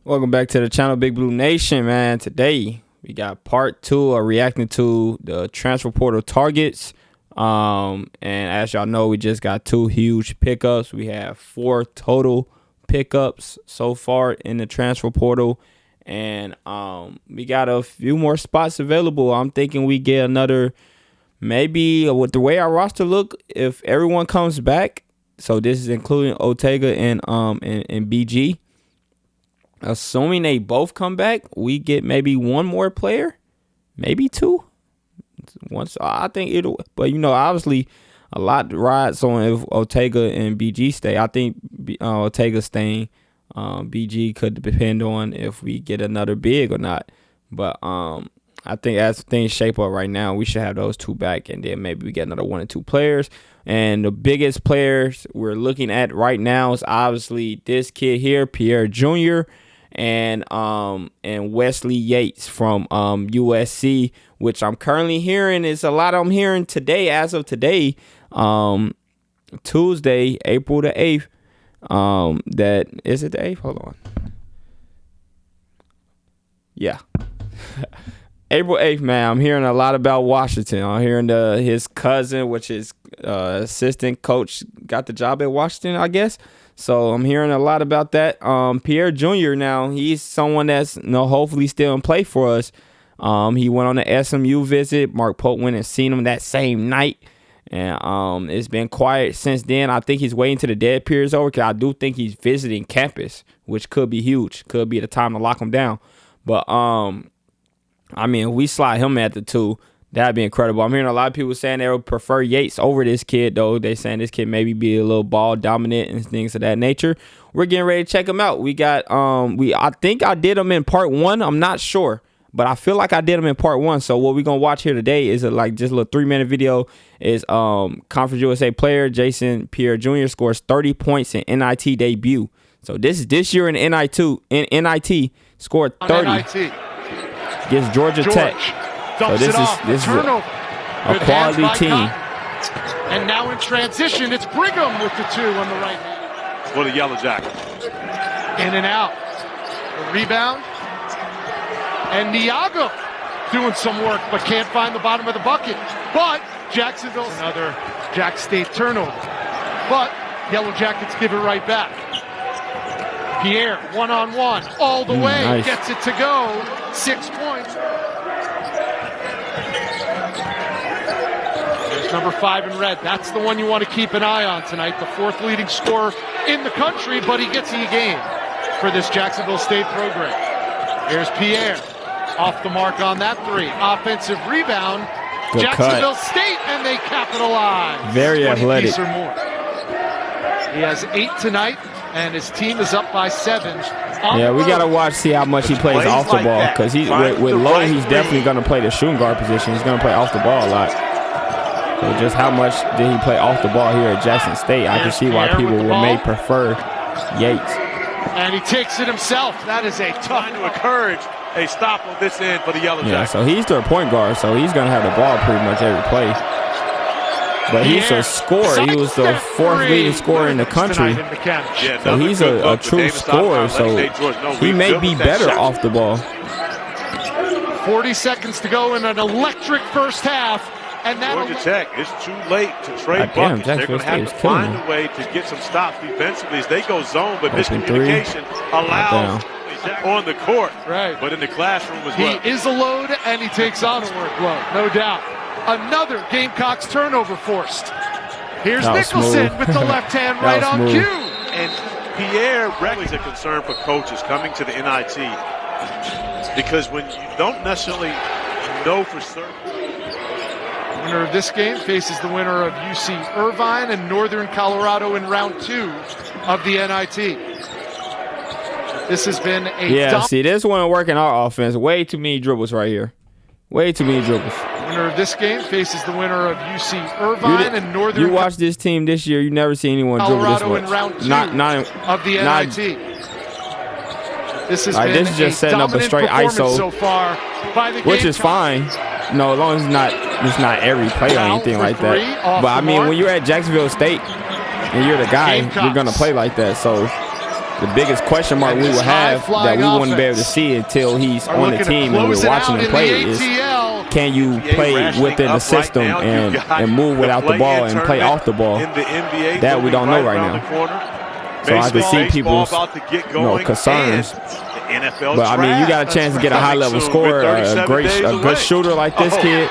Welcome back to the channel, Big Blue Nation, man. Today we got part 2 of reacting to the transfer portal targets. And as y'all know, we just got 2 huge pickups. We have 4 total pickups so far in the transfer portal, and we got a few more spots available. I'm thinking we get another, maybe with the way our roster look, if everyone comes back. So this is including Ortega and BG. Assuming they both come back, we get maybe one more player, maybe 2. Once I think it'll, but obviously a lot rides on if Ortega and BG stay. I think Ortega staying. BG could depend on if we get another big or not. But I think as things shape up right now, we should have those 2 back, and then maybe we get another 1 or 2 players. And the biggest players we're looking at right now is obviously this kid here, Pierre Jr. and Wesley Yates from USC, which I'm currently hearing is a lot. I'm hearing today, as of today, Tuesday, April the 8th. That is it the 8th? Hold on. Yeah. April 8th, man. I'm hearing a lot about Washington. I'm hearing his cousin, which is assistant coach, got the job at Washington, I guess. So I'm hearing a lot about that. Pierre Jr. now, he's someone that's hopefully still in play for us. He went on the SMU visit. Mark Pope went and seen him that same night. And it's been quiet since then. I think he's waiting till the dead period's over, because I do think he's visiting campus, which could be huge. Could be the time to lock him down. But I mean, if we slide him at the 2, that'd be incredible. I'm hearing a lot of people saying they would prefer Yates over this kid, though. They saying this kid maybe be a little ball dominant and things of that nature. We're getting ready to check him out. We got I think I did him in part 1. I'm not sure, but I feel like I did him in part 1. So what we're gonna watch here today is just a little 3-minute video. Is Conference USA player Jason Pierre Jr. scores 30 points in NIT debut. So this year in NIT scored 30. Against Georgia Tech. So this is a quality team. And now in transition, it's Brigham with the 2 on the right hand. For the Yellow Jackets. In and out. The rebound. And Niago doing some work, but can't find the bottom of the bucket. But Jacksonville's another Jack State turnover. But Yellow Jackets give it right back. Pierre, one-on-one, all the way, nice. Gets it to go. 6 points. There's number 5 in red. That's the one you want to keep an eye on tonight. The 4th leading scorer in the country, but he gets a game for this Jacksonville State program. Here's Pierre. Off the mark on that 3. Offensive rebound. Good Jacksonville cut. State, and they capitalize. Very athletic. Or more. He has 8 tonight, and his team is up by 7. Yeah, we got to see how much he plays off the ball, because with Lowe, he's definitely going to play the shooting guard position. He's going to play off the ball a lot. So just how much did he play off the ball here at Jackson State? I can see why people may prefer Yates. And he takes it himself. That is a tough Trying to encourage a stop on this end for the Yellow Jackets. Yeah, so he's their point guard, so he's going to have the ball pretty much every play. But he's a scorer. He was the 4th leading scorer in the country. So he's a true scorer, so he may be better off the ball. 40 seconds to go in an electric first half. And Georgia Tech, it's too late to trade buckets. They're going to have to find a way to get some stops defensively as they go zone, but miscommunication allows on the court, right? But in the classroom as well. He is a load, and he takes on a workload, no doubt. Another Gamecocks turnover forced. Here's Nicholson with the left hand right on cue. And Pierre really is a concern for coaches coming to the NIT, because when you don't necessarily know for certain. Winner of this game faces the winner of UC Irvine and Northern Colorado in round 2 of the NIT. This has been a see, this one working our offense. Way too many dribbles right here. Way too many dribbles. Winner of this game faces the winner of UC Irvine and Northern. You watch this team this year, you never see anyone dribble this much. In round 2 not of the NIT. This has been this is just setting up a straight ISO so far by the which is fine. No, as long as it's not every play or anything like that. But I mean, when you're at Jacksonville State and you're the guy, you're gonna play like that. So the biggest question mark we would have that we wouldn't be able to see until he's on the team and we're watching him play is, can you play within the system and move without the ball and play off the ball? That we don't know right now. So I can see people's concerns. But I mean, you got a chance to get a high-level scorer, a good shooter like this kid,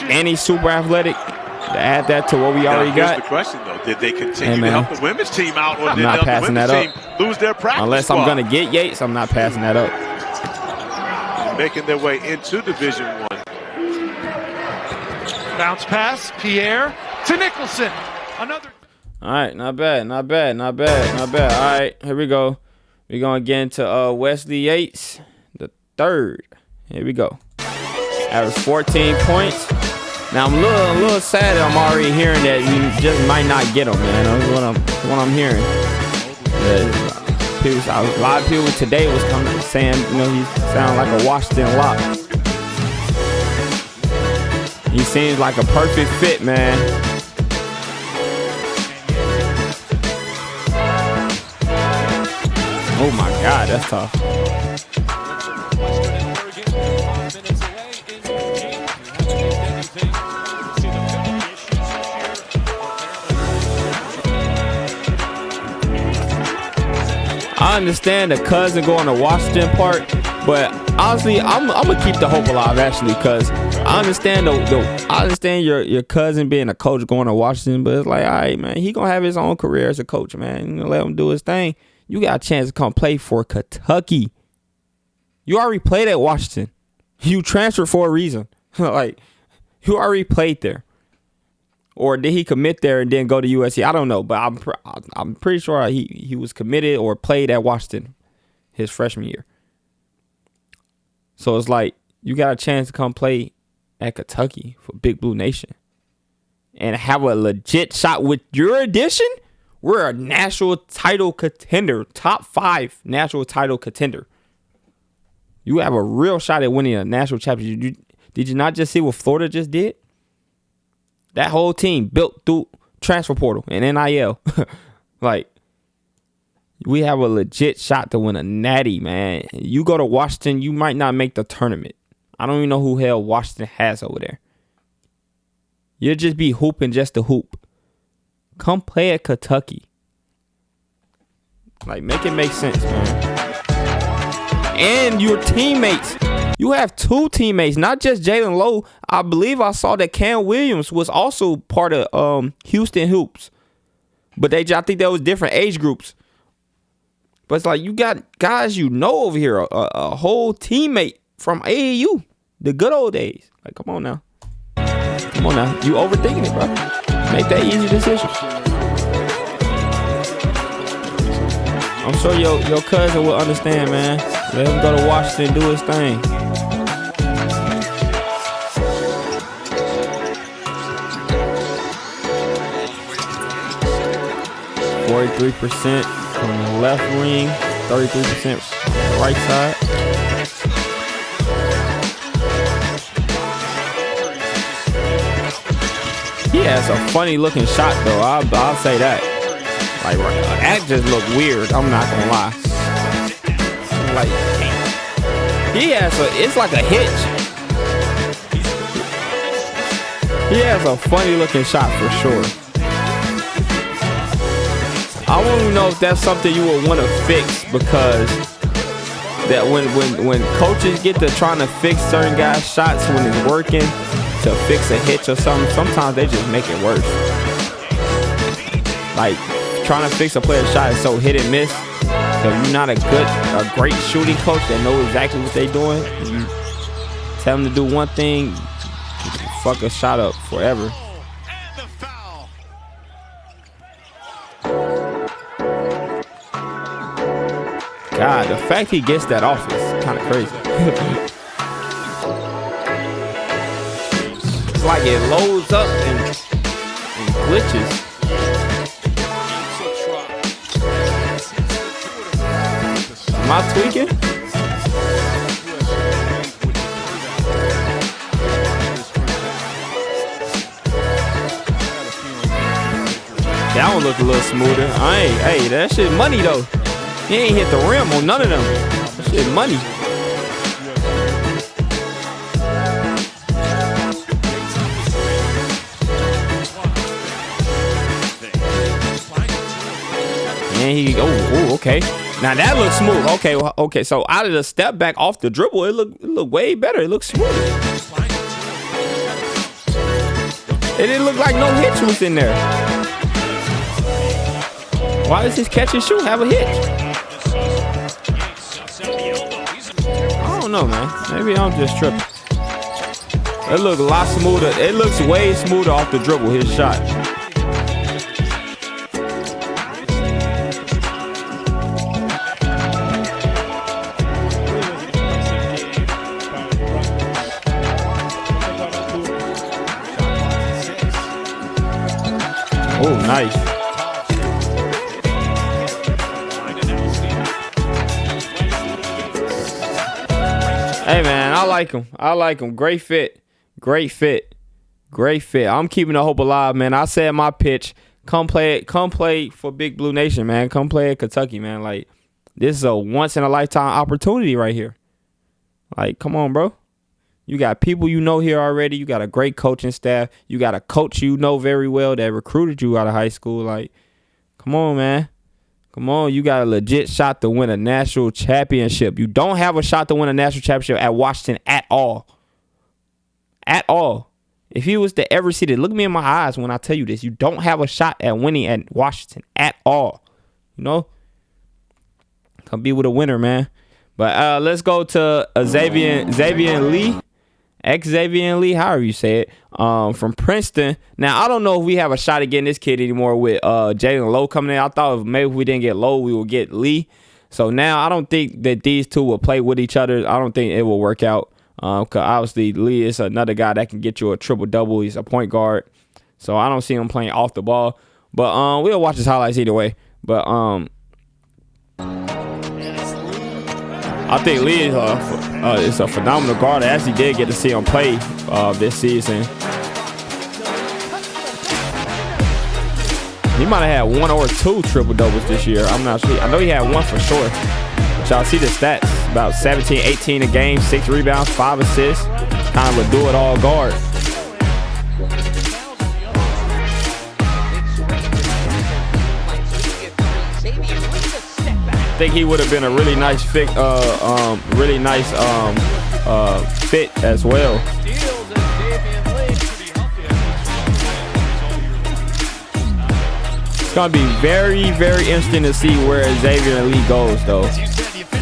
and he's super athletic. To add that to what we already got. Here's the question, though: did they continue to help the women's team out, or did the women's team lose their practice Unless squad? I'm gonna get Yates, I'm not passing that up. Making their way into Division I. Bounce pass, Pierre to Nicholson. Another. All right, not bad. All right, here we go. We're gonna get into Wesley Yates, the third. Here we go. Average 14 points. Now I'm a little sad that I'm already hearing that we just might not get him, man. That's what I'm hearing. A lot of people today was coming saying, he sounds like a Washington lock. He seems like a perfect fit, man. Oh my God, that's tough. I understand the cousin going to Washington part, but honestly, I'm gonna keep the hope alive actually, because I understand I understand your cousin being a coach going to Washington, but it's like, all right, man, he gonna have his own career as a coach, man. Let him do his thing. You got a chance to come play for Kentucky. You already played at Washington. You transferred for a reason. Like, you already played there. Or did he commit there and then go to USC? I don't know, but I'm pretty sure he was committed or played at Washington his freshman year. So it's like, you got a chance to come play at Kentucky for Big Blue Nation and have a legit shot with your addition. We're a national title contender, top 5 national title contender. You have a real shot at winning a national championship. Did you not just see what Florida just did? That whole team built through transfer portal and NIL. Like, we have a legit shot to win a natty, man. You go to Washington, you might not make the tournament. I don't even know who hell Washington has over there. You'll just be hooping just to hoop. Come play at Kentucky. Like, make it make sense, man. And your teammates. You have 2 teammates, not just Jalen Lowe. I believe I saw that Cam Williams was also part of Houston Hoops. But I think that was different age groups. But it's like, you got guys over here, a whole teammate from AAU, the good old days. Like, come on now. You overthinking it, bro. Make that easy decision. I'm sure your cousin will understand, man. Let him go to Washington and do his thing. %43% from the left wing, 33% right side. He has a funny looking shot though. I'll say that. Like, that just looked weird. I'm not gonna lie. Like, it's like a hitch. He has a funny looking shot for sure. I want to know if that's something you would want to fix, because that when coaches get to trying to fix certain guys' shots when it's working to fix a hitch or something, sometimes they just make it worse. Like, trying to fix a player's shot is so hit and miss. If you're not a great shooting coach that knows exactly what they're doing, you tell them to do one thing, you fuck a shot up forever. God, the fact he gets that off is kind of crazy. It's like it loads up and glitches. Am I tweaking? That one look a little smoother. Hey, that shit money though. He ain't hit the rim on none of them. That shit money. And he, okay. Now that looks smooth. Okay. So out of the step back off the dribble, it look way better. It looks smooth. It didn't look like no hitch was in there. Why does this catch and shoot have a hitch? I don't know, man. Maybe I'm just tripping. It looks a lot smoother. It looks way smoother off the dribble, his shot. Oh, nice. Hey, man, I like him. Great fit. I'm keeping the hope alive, man. I said my pitch. Come play for Big Blue Nation, man. Come play at Kentucky, man. Like, this is a once-in-a-lifetime opportunity right here. Like, come on, bro. You got people you know here already. You got a great coaching staff. You got a coach you know very well that recruited you out of high school. Like, come on, man. Come on. You got a legit shot to win a national championship. You don't have a shot to win a national championship at Washington at all. At all. If he was to ever see it, look me in my eyes when I tell you this. You don't have a shot at winning at Washington at all. You know? Come be with a winner, man. But let's go to Xavier Lee. Xavier Lee, however you say it, from Princeton. Now, I don't know if we have a shot at getting this kid anymore with Jalen Lowe coming in. I thought maybe if we didn't get Lowe, we would get Lee. So now I don't think that these two will play with each other. I don't think it will work out. Because obviously Lee is another guy that can get you a triple-double. He's a point guard. So I don't see him playing off the ball. But we'll watch his highlights either way. But I think Lee is a phenomenal guard. I actually did get to see him play this season. He might have had 1 or 2 triple-doubles this year. I'm not sure. I know he had 1 for sure. But y'all see the stats. About 17, 18 a game, 6 rebounds, 5 assists. Kind of a do-it-all guard. I think he would have been a really nice fit, fit as well. It's gonna be very, very interesting to see where Xavier Lee goes, though.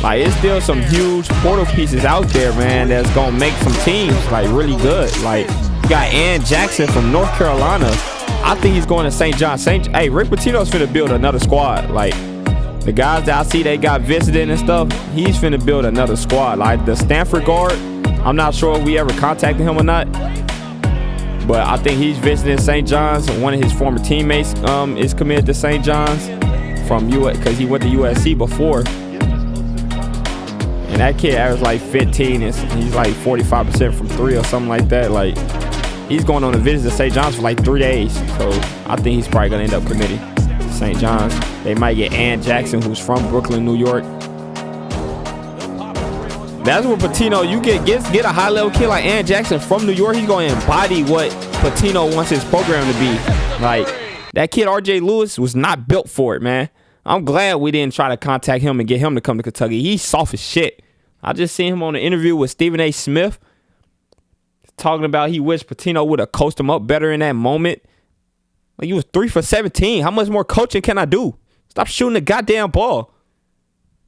Like, it's still some huge portal pieces out there, man, that's gonna make some teams like really good. Like, you got Ann Jackson from North Carolina. I think he's going to St. John. Hey, Rick Pitino's finna build another squad. Like, the guys that I see they got visited and stuff, he's finna build another squad. Like the Stanford guard, I'm not sure if we ever contacted him or not, but I think he's visiting St. John's. One of his former teammates is committed to St. John's from because he went to USC before. And that kid averaged like 15 and he's like 45% from 3 or something like that. Like, he's going on a visit to St. John's for like 3 days. So I think he's probably gonna end up committing to St. John's. They might get Ann Jackson, who's from Brooklyn, New York. That's what Pitino, you get a high-level kid like Ann Jackson from New York. He's going to embody what Pitino wants his program to be. Like, that kid RJ Lewis was not built for it, man. I'm glad we didn't try to contact him and get him to come to Kentucky. He's soft as shit. I just seen him on an interview with Stephen A. Smith talking about he wished Pitino would have coached him up better in that moment. Like, he was 3 for 17. How much more coaching can I do? Stop shooting the goddamn ball.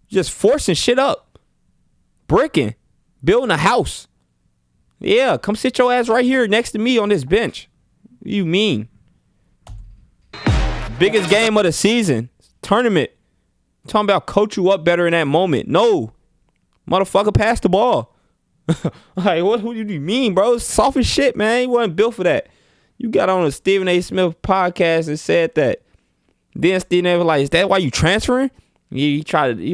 Just forcing shit up. Bricking. Building a house. Yeah, come sit your ass right here next to me on this bench. What do you mean? Biggest game of the season. Tournament. I'm talking about coach you up better in that moment. No. Motherfucker, pass the ball. Like, what do you mean, bro? It's soft as shit, man. He wasn't built for that. You got on a Stephen A. Smith podcast and said that. Then Stephen A. was like, is that why you transferring? He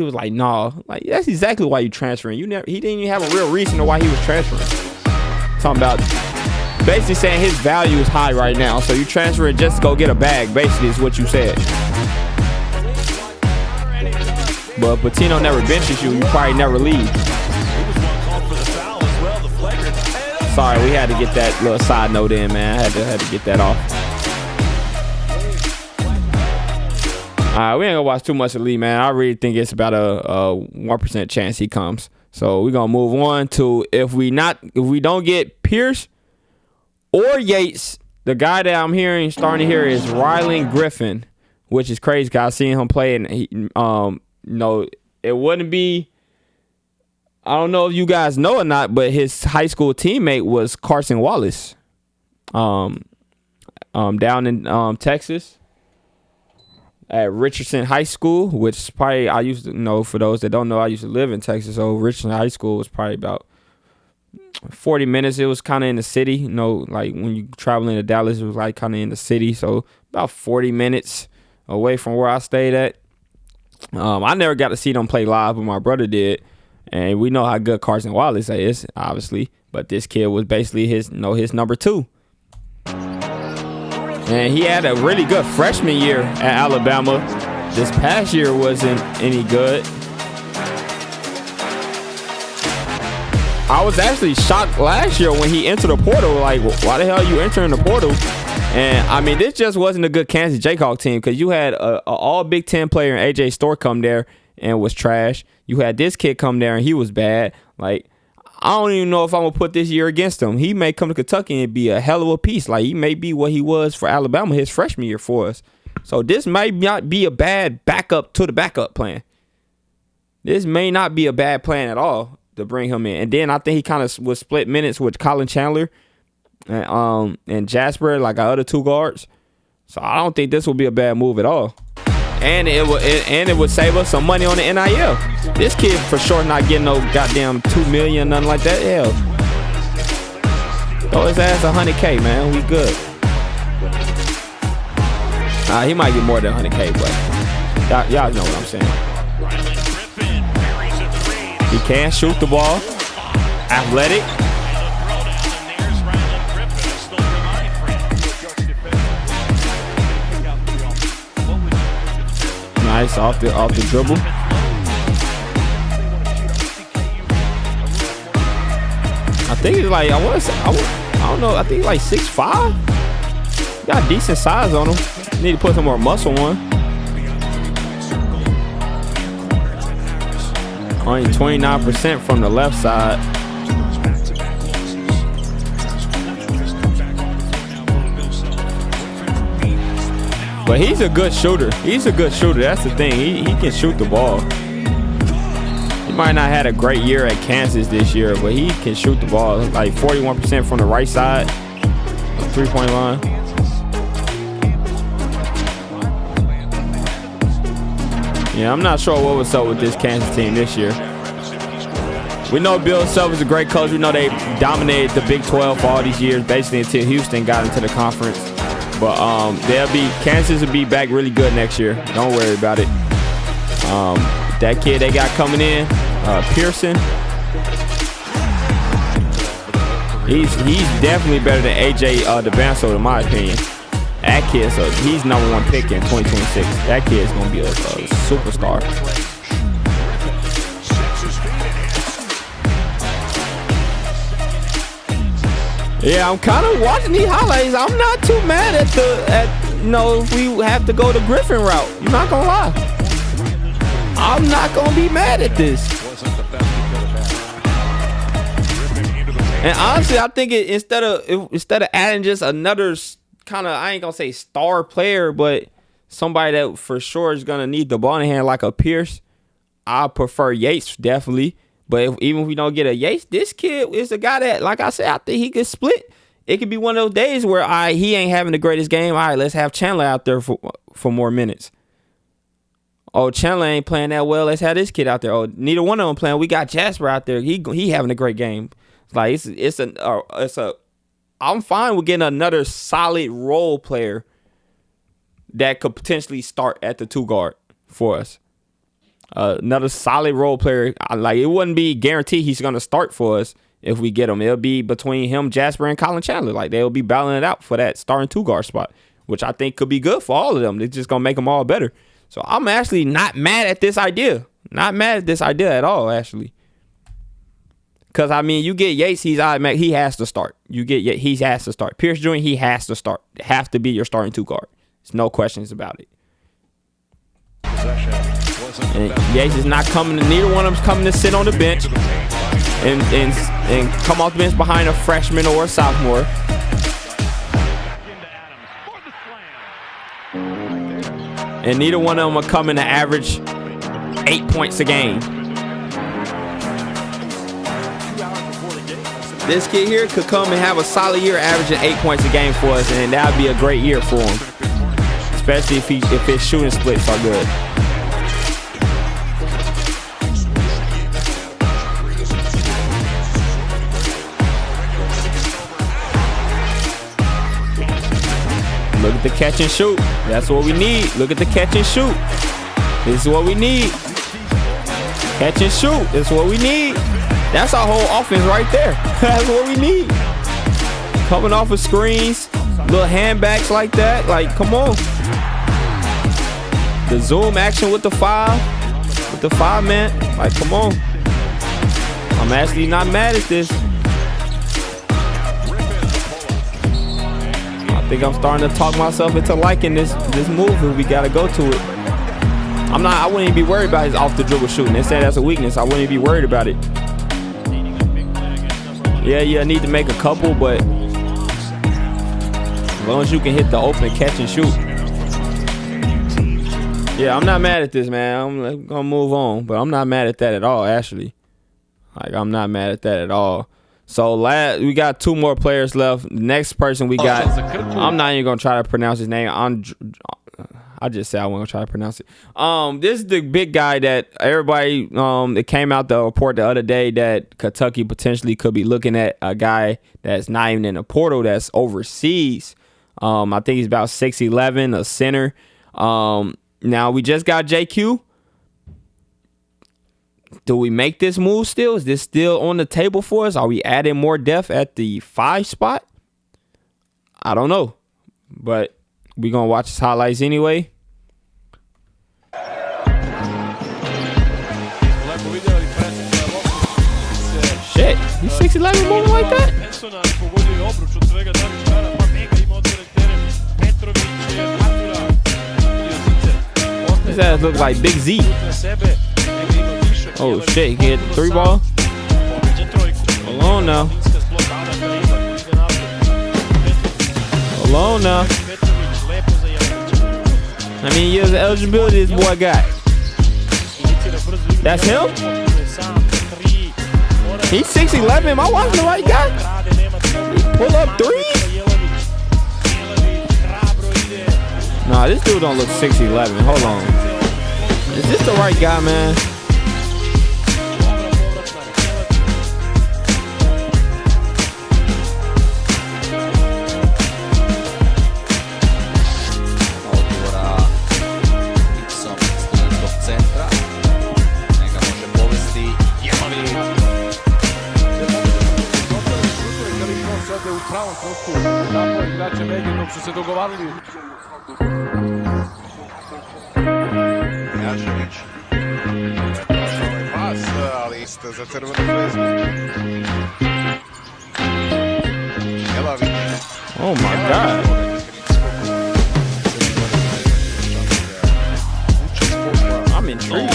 was like, nah. Like, that's exactly why you transferring. He didn't even have a real reason to why he was transferring. Talking about basically saying his value is high right now. So you transferring just to go get a bag, basically is what you said. But if Patino never benches you, you probably never leave. Sorry, we had to get that little side note in, man. I had to get that off. All right, we ain't gonna watch too much of Lee, man. I really think it's about a 1% chance he comes. So we're gonna move on to if we don't get Pierce or Yates, the guy that I'm starting to hear is Rylan Griffin, which is crazy because I seen him play, and it wouldn't be. I don't know if you guys know or not, but his high school teammate was Carson Wallace, down in Texas at Richardson High School, which is probably, I used to know, for those that don't know, I used to live in Texas, so Richardson High School was probably about 40 minutes. It was kind of in the city, like when you traveling to Dallas, it was like kind of in the city, so about 40 minutes away from where I stayed at. I never got to see them play live, but my brother did. And we know how good Carson Wallace is, obviously. But this kid was basically his number 2. And he had a really good freshman year at Alabama. This past year wasn't any good. I was actually shocked last year when he entered the portal. Like, why the hell are you entering the portal? And, I mean, this just wasn't a good Kansas Jayhawk team because you had an all Big Ten player in A.J. Storr come there and was trash. You had this kid come there and he was bad. Like, I don't even know if I'm going to put this year against him. He may come to Kentucky and be a hell of a piece. Like, he may be what he was for Alabama his freshman year for us. So this might not be a bad backup to the backup plan. This may not be a bad plan at all to bring him in. And then I think he kind of was split minutes with Colin Chandler and Jasper, like our other 2 guards. So I don't think this will be a bad move at all. And it would save us some money on the NIL. This kid for sure not getting no goddamn $2 million, nothing like that. Hell, throw his ass $100K, man. We good. He might get more than $100K, but y'all know what I'm saying. He can shoot the ball. Athletic. Nice off the dribble. I think it's like, I don't know, I think like 6'5". Got decent size on him. Need to put some more muscle on. Only 29% from the left side. But he's a good shooter. That's the thing. He can shoot the ball. He might not have had a great year at Kansas this year, but he can shoot the ball. Like 41% from the right side, 3-point line. Yeah, I'm not sure what was up with this Kansas team this year. We know Bill Self is a great coach. We know they dominated the Big 12 for all these years, basically until Houston got into the conference. But Kansas will be back really good next year. Don't worry about it. That kid they got coming in, Pearson. He's definitely better than AJ DeBanso in my opinion. That kid, so he's number 1 pick in 2026. That kid's gonna be a superstar. Yeah, I'm kind of watching these highlights. I'm not too mad at if we have to go the Griffin route. I'm not gonna lie. I'm not gonna be mad at this. And honestly, I think instead of adding just another kind of, I ain't gonna say star player, but somebody that for sure is gonna need the ball in hand like a Pierce, I prefer Yates definitely. But even if we don't get a Yates, this kid is a guy that, like I said, I think he could split. It could be one of those days where he ain't having the greatest game. All right, let's have Chandler out there for more minutes. Oh, Chandler ain't playing that well. Let's have this kid out there. Oh, neither one of them playing. We got Jasper out there. He having a great game. Like I'm fine with getting another solid role player that could potentially start at the 2 guard for us. Another solid role player. Like, it wouldn't be guaranteed he's gonna start for us if we get him. It'll be between him, Jasper, and Colin Chandler. Like, they'll be battling it out for that starting 2 guard spot, which I think could be good for all of them. It's just gonna make them all better. So I'm actually not mad at this idea. Not mad at this idea at all, actually. Because, I mean, you get Yates, he has to start. You get Yates, he has to start. Pierce Jr., he has to start. Have to be your starting 2 guard. There's no questions about it. And Yates is not coming. Neither one of them's coming to sit on the bench and come off the bench behind a freshman or a sophomore. And neither one of them are coming to average 8 points a game. This kid here could come and have a solid year averaging 8 points a game for us, and that would be a great year for him. Especially if his shooting splits are good. Look at the catch and shoot. That's what we need. Look at the catch and shoot. This is what we need. Catch and shoot. This is what we need. That's our whole offense right there. That's what we need. Coming off of screens, little handbacks like that. Like, come on. The zoom action with the 5. With the 5-man. Like, come on. I'm actually not mad at this. I think I'm starting to talk myself into liking this move, and we gotta go to it. I wouldn't even be worried about his off the dribble shooting. They say that's a weakness. I wouldn't even be worried about it. Yeah, you need to make a couple, but as long as you can hit the open catch and shoot. Yeah, I'm not mad at this, man. I'm gonna move on, but I'm not mad at that at all, actually. Like, I'm not mad at that at all. So we got 2 more players left. The next person we got, I'm not even gonna try to pronounce his name. I just said I wasn't gonna try to pronounce it. This is the big guy that everybody it came out the report the other day that Kentucky potentially could be looking at, a guy that's not even in the portal, that's overseas. I think he's about 6'11", a center. Now we just got JQ. Do we make this move still? Is this still on the table for us? Are we adding more depth at the 5 spot? I don't know. But we're going to watch his highlights anyway. Shit, he's 6'11", moving like that? His ass look like Big Z. Oh shit, he can hit the 3 ball. Hold on now. Hold on now. How many years of eligibility this boy got? That's him? He's 6'11". Am I watching the right guy? He pull up 3s? Nah, this dude don't look 6'11". Hold on. Is this the right guy, man? Oh my God. I'm intrigued.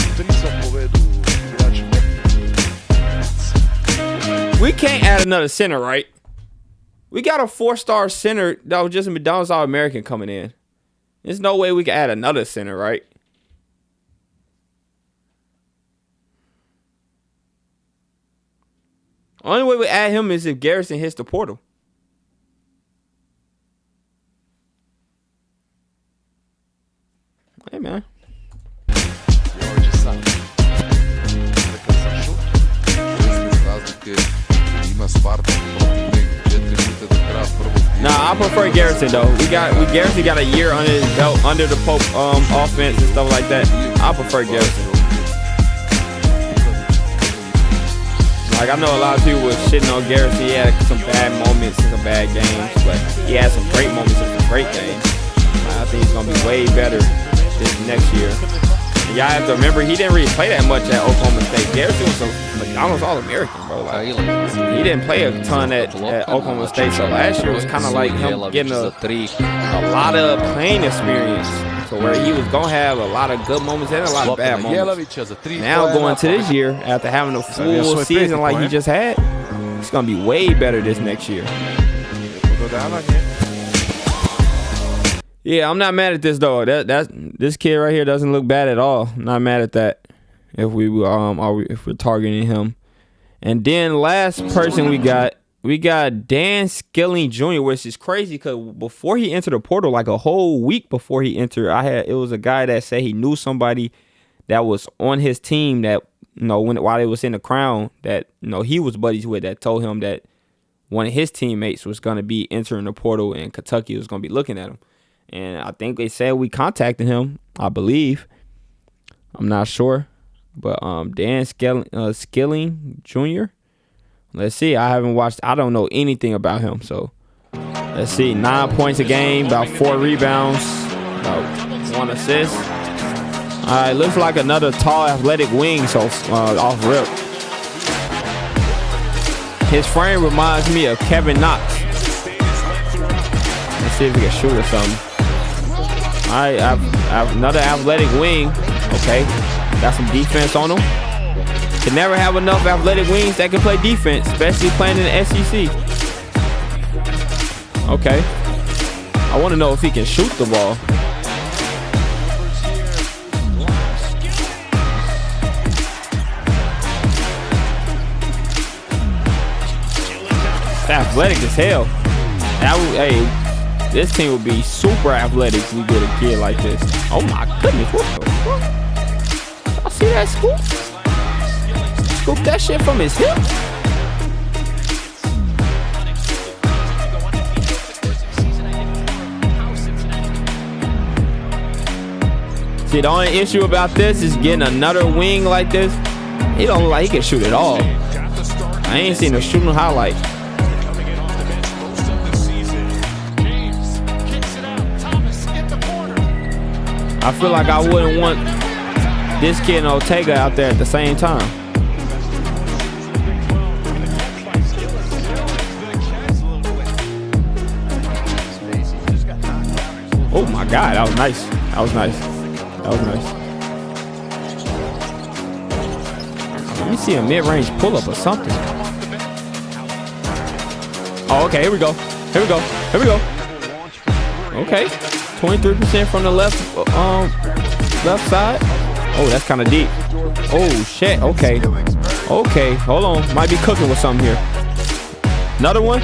We can't add another center, right? We got a 4-star center that was just a McDonald's All-American coming in. There's no way we can add another center, right? Only way we add him is if Garrison hits the portal. Hey, man. Nah, I prefer Garrison though. Garrison got a year under his belt, under the Pope offense and stuff like that. I prefer Garrison. Like, I know a lot of people were shitting on Garrison. He had some bad moments and some bad games, but he had some great moments and some great games. I think he's gonna be way better this next year. Y'all have to remember he didn't really play that much at Oklahoma State. Garrison was almost All-American, bro. Like, he didn't play a ton at Oklahoma State, so last year was kind of like him getting a lot of playing experience. So where he was gonna have a lot of good moments and a lot of bad moments. Now going to this year, after having a full season like he just had, it's gonna be way better this next year. Yeah, I'm not mad at this though. This kid right here doesn't look bad at all. I'm not mad at that. If we're targeting him. And then last person we got Dan Skilling Jr., which is crazy because before he entered the portal, like a whole week before he entered, it was a guy that said he knew somebody that was on his team that, you know, while they was in the Crown, that, you know, he was buddies with, that told him that one of his teammates was going to be entering the portal and Kentucky was going to be looking at him. And I think they said we contacted him, I believe. I'm not sure. But Dan Skilling Jr., let's see. I don't know anything about him. So let's see. 9 points a game, about 4 rebounds, about 1 assist. All right, looks like another tall, athletic wing, so off rip. His frame reminds me of Kevin Knox. Let's see if he can shoot or something. All right, I've another athletic wing. Okay, got some defense on him. Can never have enough athletic wings that can play defense, especially playing in the SEC. Okay, I want to know if he can shoot the ball. It's athletic as hell. This team would be super athletic if we get a kid like this. Oh my goodness, what the fuck? Y'all see that scoop? Scoop that shit from his hip. See, the only issue about this is getting another wing like this. He don't look like he can shoot at all. I ain't seen a shooting highlight. I feel like I wouldn't want this kid and Ortega out there at the same time. Oh my God, that was nice. That was nice. That was nice. Let me see a mid-range pull-up or something. Oh, okay, here we go. Here we go. Here we go. Okay. 23% from the left side. Oh, that's kind of deep. Oh, shit. Okay. Okay, hold on. Might be cooking with something here. Another one.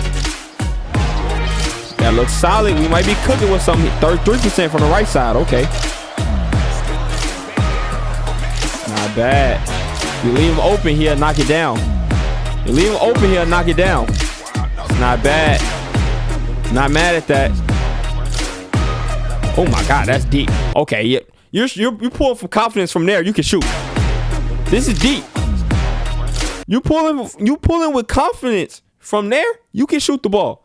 That looks solid. We might be cooking with something. 33% from the right side. Okay. Not bad. You leave him open here, knock it down. You leave him open here, knock it down. It's not bad. Not mad at that. Oh my God, that's deep. Okay, yeah, you pulling from confidence from there. You can shoot. This is deep. You pulling with confidence from there. You can shoot the ball.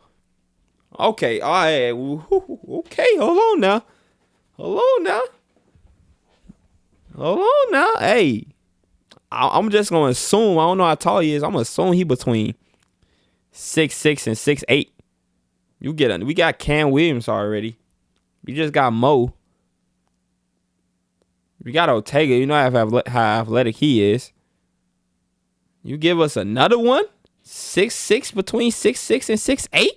Okay, all right. Okay, hold on now. Hold on now. Hold on now. Hey, I'm just gonna assume. I don't know how tall he is. I'm gonna assume he between 6'6" and 6'8". We got Cam Williams already. We just got Mo. We got Ortega. You know how athletic he is. You give us another one? 6'6", between 6'6" and 6'8"?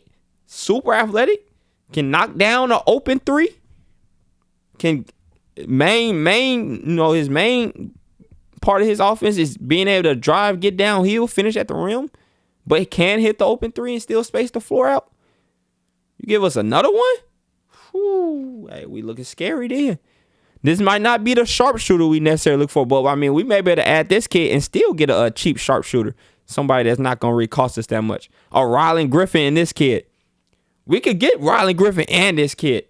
Super athletic. Can knock down an open three. Can his main part of his offense is being able to drive, get downhill, finish at the rim. But he can hit the open three and still space the floor out. You give us another one? Whew, hey, we looking scary then. This might not be the sharpshooter we necessarily look for, but I mean, we may be able to add this kid and still get a cheap sharpshooter. Somebody that's not going to really cost us that much. Or Rylan Griffin and this kid. We could get Rylan Griffin and this kid.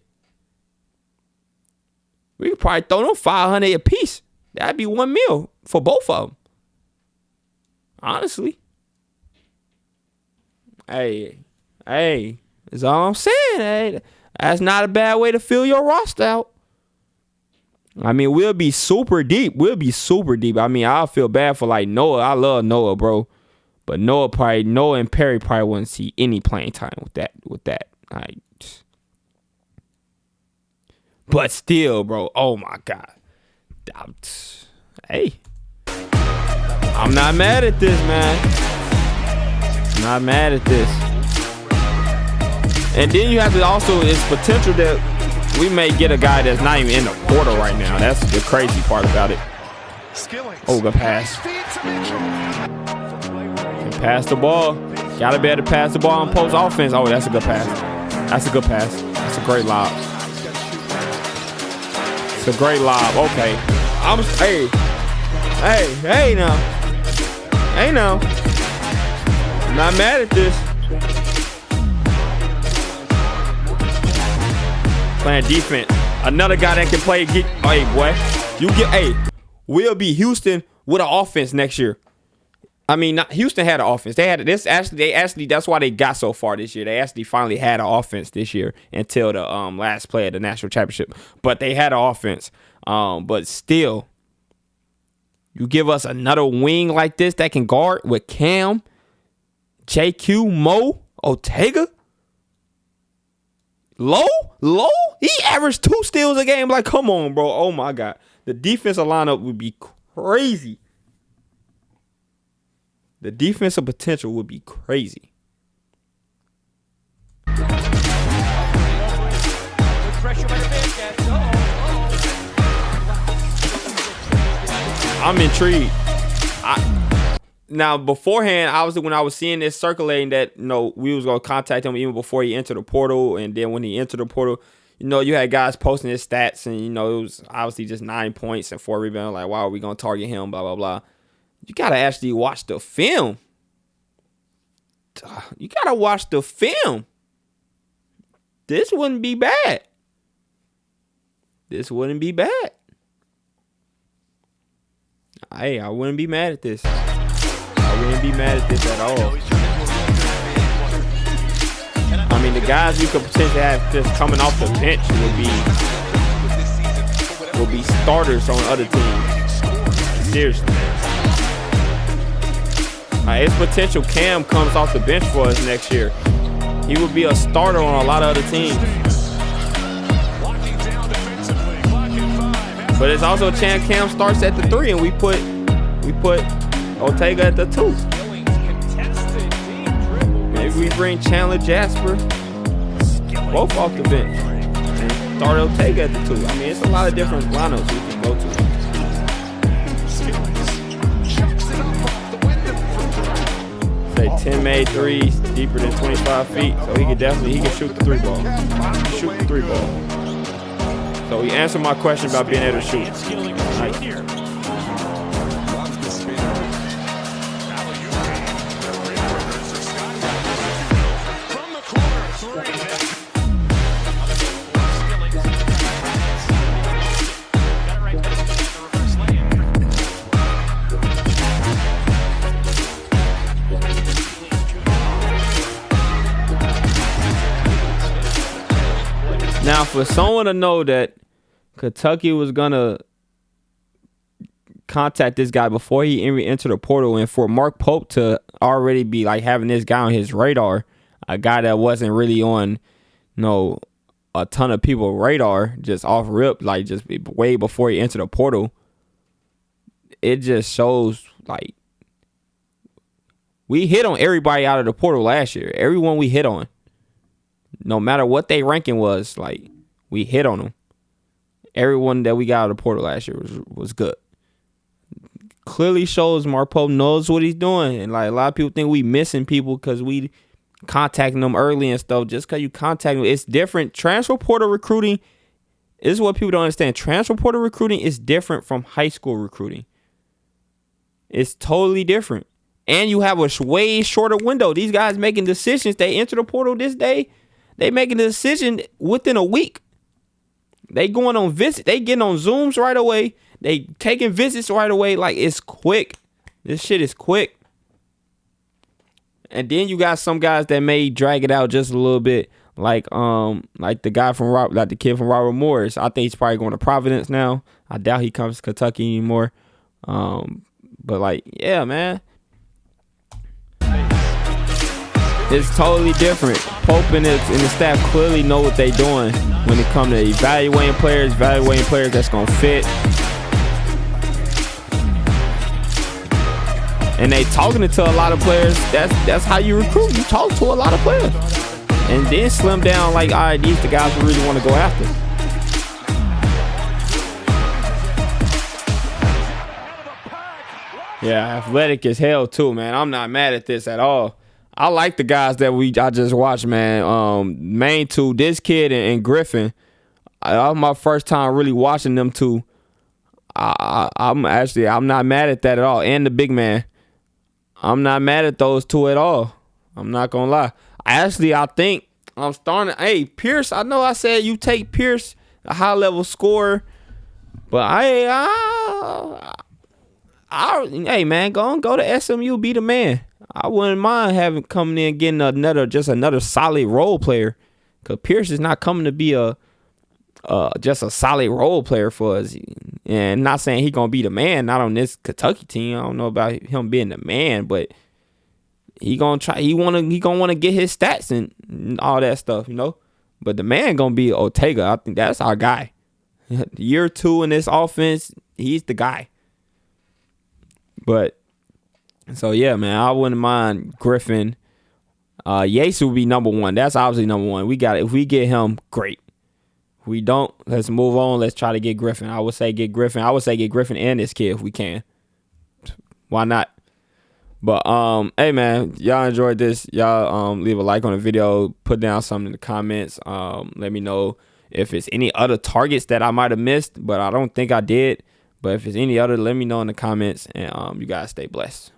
We could probably throw them $500 a piece. That'd be $1 million for both of them. Honestly. Hey, that's all I'm saying. Hey, that's not a bad way to fill your roster out. I mean, we'll be super deep. I mean, I'll feel bad for like Noah. I love Noah, bro. But Noah and Perry probably wouldn't see any playing time with that. But still, bro. Oh my God. Hey. I'm not mad at this, man. I'm not mad at this. And then you have to also, it's potential that we may get a guy that's not even in the portal right now. That's the crazy part about it. Oh, good pass. Can pass the ball. Gotta be able to pass the ball on post offense. Oh, that's a good pass. That's a good pass. That's a great lob. It's a great lob. Okay. Hey now. I'm not mad at this. Playing defense. Another guy that can play. Hey, boy. We'll be Houston with an offense next year. I mean, Houston had an offense. They had this. Actually, that's why they got so far this year. They actually finally had an offense this year until the last play of the national championship. But they had an offense. But still, you give us another wing like this that can guard with Cam, JQ, Mo, Ortega. Low? He averaged 2 steals a game. Like, come on, bro. Oh, my God. The defensive lineup would be crazy. The defensive potential would be crazy. I'm intrigued. Now, beforehand, when I was seeing this circulating that, we was going to contact him even before he entered the portal. And then when he entered the portal, you had guys posting his stats and, it was obviously just 9 points and 4 rebounds. Like, why are we going to target him? Blah, blah, blah. You got to actually watch the film. This wouldn't be bad. Hey, I wouldn't be mad at this. I wouldn't be mad at this at all. I mean, the guys we could potentially have just coming off the bench will be starters on other teams. Seriously. His potential Cam comes off the bench for us next year. He would be a starter on a lot of other teams. But it's also a chance Cam starts at the 3 and we put Ortega at the 2. Maybe we bring Chandler Jasper both off the bench and start Ortega at the 2. I mean, it's a lot of different lineups we can go to. Say 10 made threes deeper than 25 feet, so he can shoot the 3 ball. So he answered my question about being able to shoot. Nice. Now, for someone to know that Kentucky was going to contact this guy before he entered the portal, and for Mark Pope to already be like having this guy on his radar, a guy that wasn't really on a ton of people's radar, just off rip, like just way before he entered the portal, it just shows like we hit on everybody out of the portal last year. Everyone we hit on, no matter what their ranking was, like we hit on them. Everyone that we got out of the portal last year was good. Clearly shows Mark Pope knows what he's doing. And like a lot of people think we missing people because we contacting them early and stuff. Just because you contact them, it's different. Transfer portal recruiting, this is what people don't understand. Transfer portal recruiting is different from high school recruiting. It's totally different. And you have a way shorter window. These guys making decisions. They enter the portal this day. They making a decision within a week. They going on visits. They getting on Zooms right away. They taking visits right away. Like, it's quick. This shit is quick. And then you got some guys that may drag it out just a little bit, like the guy from the kid from Robert Morris. I think he's probably going to Providence now. I doubt he comes to Kentucky anymore. But like, yeah, man, it's totally different. Pope and the staff clearly know what they're doing when it comes to evaluating players that's gonna fit. And they talking to a lot of players. That's how you recruit. You talk to a lot of players. And then slim down like, all right, these are the guys we really want to go after. Yeah, athletic as hell too, man. I'm not mad at this at all. I like the guys that I just watched, man. Main two, this kid and Griffin. That was my first time really watching them two. I'm not mad at that at all. And the big man. I'm not mad at those two at all. I'm not gonna lie. I think I'm starting. Hey, Pierce. I know I said you take Pierce, a high level scorer, but hey man, go to SMU, be the man. I wouldn't mind coming in getting another solid role player, cause Pierce is not coming to be just a solid role player for us. And not saying he gonna be the man, not on this Kentucky team. I don't know about him being the man, but he gonna try. He gonna want to get his stats and all that stuff, you know. But the man gonna be Ortega. I think that's our guy. Year 2 in this offense, he's the guy. But so yeah, man, I wouldn't mind Griffin. Yates would be number 1. That's obviously number 1. We got it. If we get him, great. If we don't, let's move on. Let's try to get Griffin. I would say get Griffin and this kid if we can. Why not? But hey man, y'all enjoyed this. Y'all leave a like on the video. Put down something in the comments. Let me know if it's any other targets that I might have missed, but I don't think I did. But if it's any other, let me know in the comments. And you guys stay blessed.